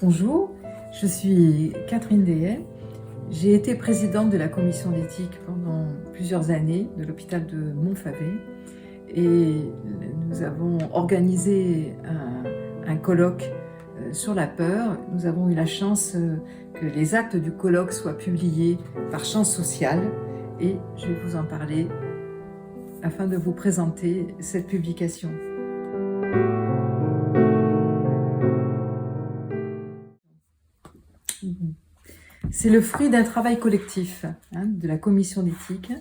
Bonjour, je suis Catherine Dehaye. J'ai été présidente de la commission d'éthique pendant plusieurs années de l'hôpital de Montfavet et nous avons organisé un colloque sur la peur. Nous avons eu la chance que les actes du colloque soient publiés par Chance Sociale et je vais vous en parler afin de vous présenter cette publication. C'est le fruit d'un travail collectif de la commission d'éthique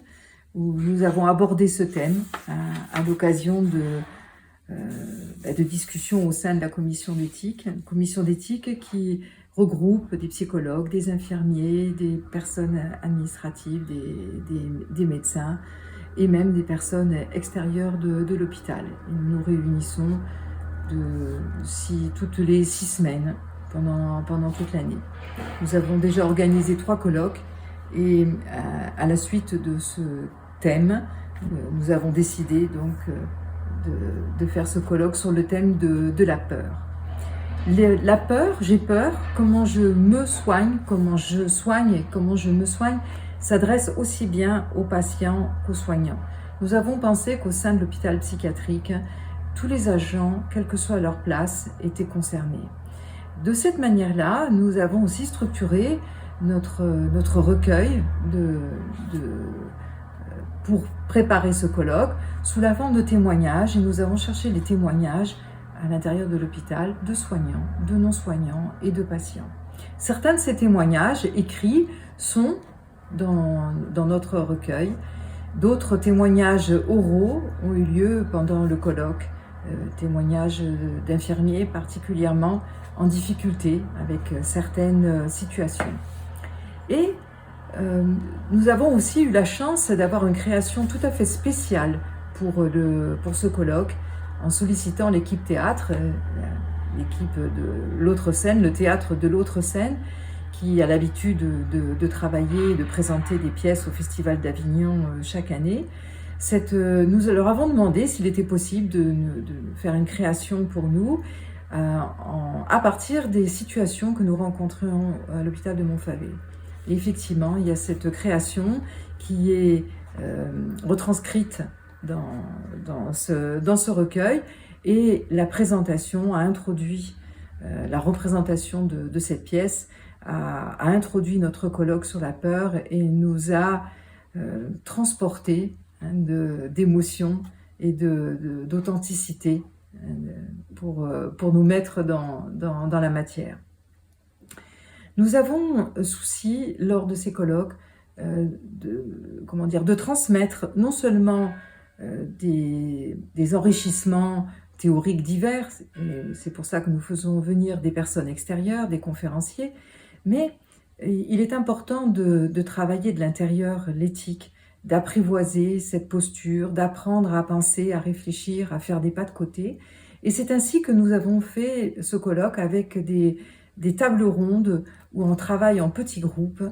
où nous avons abordé ce thème à l'occasion de discussions au sein de la commission d'éthique. Une commission d'éthique qui regroupe des psychologues, des infirmiers, des personnes administratives, des médecins et même des personnes extérieures de l'hôpital. Nous nous réunissons toutes les 6 semaines pendant toute l'année. Nous avons déjà organisé 3 colloques et à la suite de ce thème, nous avons décidé donc de faire ce colloque sur le thème de la peur. La peur, j'ai peur, comment je me soigne, comment je soigne et comment je me soigne, s'adresse aussi bien aux patients qu'aux soignants. Nous avons pensé qu'au sein de l'hôpital psychiatrique, tous les agents, quelle que soit leur place, étaient concernés. De cette manière-là, nous avons aussi structuré notre recueil pour préparer ce colloque sous la forme de témoignages et nous avons cherché les témoignages à l'intérieur de l'hôpital de soignants, de non-soignants et de patients. Certains de ces témoignages écrits sont dans notre recueil. D'autres témoignages oraux ont eu lieu pendant le colloque, témoignages d'infirmiers particulièrement en difficulté avec certaines situations. Et nous avons aussi eu la chance d'avoir une création tout à fait spéciale pour ce colloque en sollicitant l'équipe théâtre, l'équipe de l'autre scène, le théâtre de l'autre scène, qui a l'habitude de travailler et de présenter des pièces au Festival d'Avignon chaque année. Nous leur avons demandé s'il était possible de faire une création pour nous à partir des situations que nous rencontrions à l'hôpital de Montfavet. Et effectivement, il y a cette création qui est retranscrite dans ce recueil et la présentation a introduit, la représentation de cette pièce a introduit notre colloque sur la peur et nous a transporté d'émotions et d'authenticité pour nous mettre dans la matière. Nous avons souci, lors de ces colloques, de transmettre non seulement des enrichissements théoriques divers, c'est pour ça que nous faisons venir des personnes extérieures, des conférenciers, mais il est important de travailler de l'intérieur l'éthique, d'apprivoiser cette posture, d'apprendre à penser, à réfléchir, à faire des pas de côté. Et c'est ainsi que nous avons fait ce colloque avec des tables rondes où on travaille en petits groupes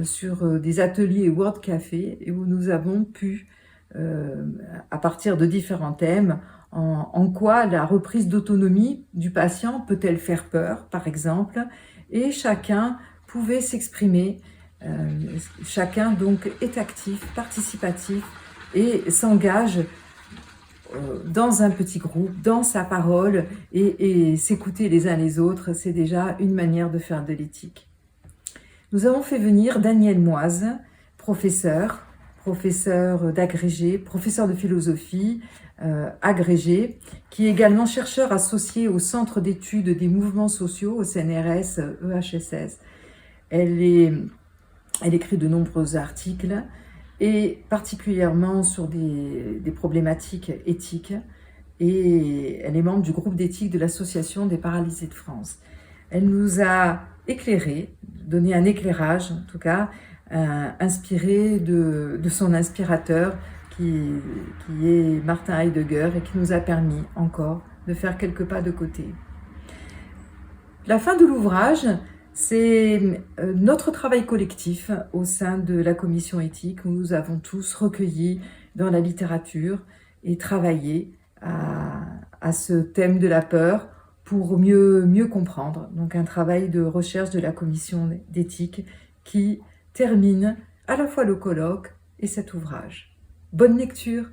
sur des ateliers Word Café et où nous avons pu, à partir de différents thèmes, en quoi la reprise d'autonomie du patient peut-elle faire peur, par exemple, et chacun pouvait s'exprimer. Chacun donc est actif, participatif et s'engage dans un petit groupe, dans sa parole et s'écouter les uns les autres, c'est déjà une manière de faire de l'éthique. Nous avons fait venir Daniel Moise, professeur d'agrégé, professeur de philosophie agrégé, qui est également chercheur associé au Centre d'études des mouvements sociaux au CNRS EHSS. Elle écrit de nombreux articles et particulièrement sur des problématiques éthiques et elle est membre du groupe d'éthique de l'Association des paralysés de France. Elle nous a éclairé, donné un éclairage en tout cas, inspiré de son inspirateur qui est Martin Heidegger et qui nous a permis encore de faire quelques pas de côté. La fin de l'ouvrage, c'est notre travail collectif au sein de la commission éthique où nous avons tous recueilli dans la littérature et travaillé à ce thème de la peur pour mieux comprendre. Donc un travail de recherche de la commission d'éthique qui termine à la fois le colloque et cet ouvrage. Bonne lecture!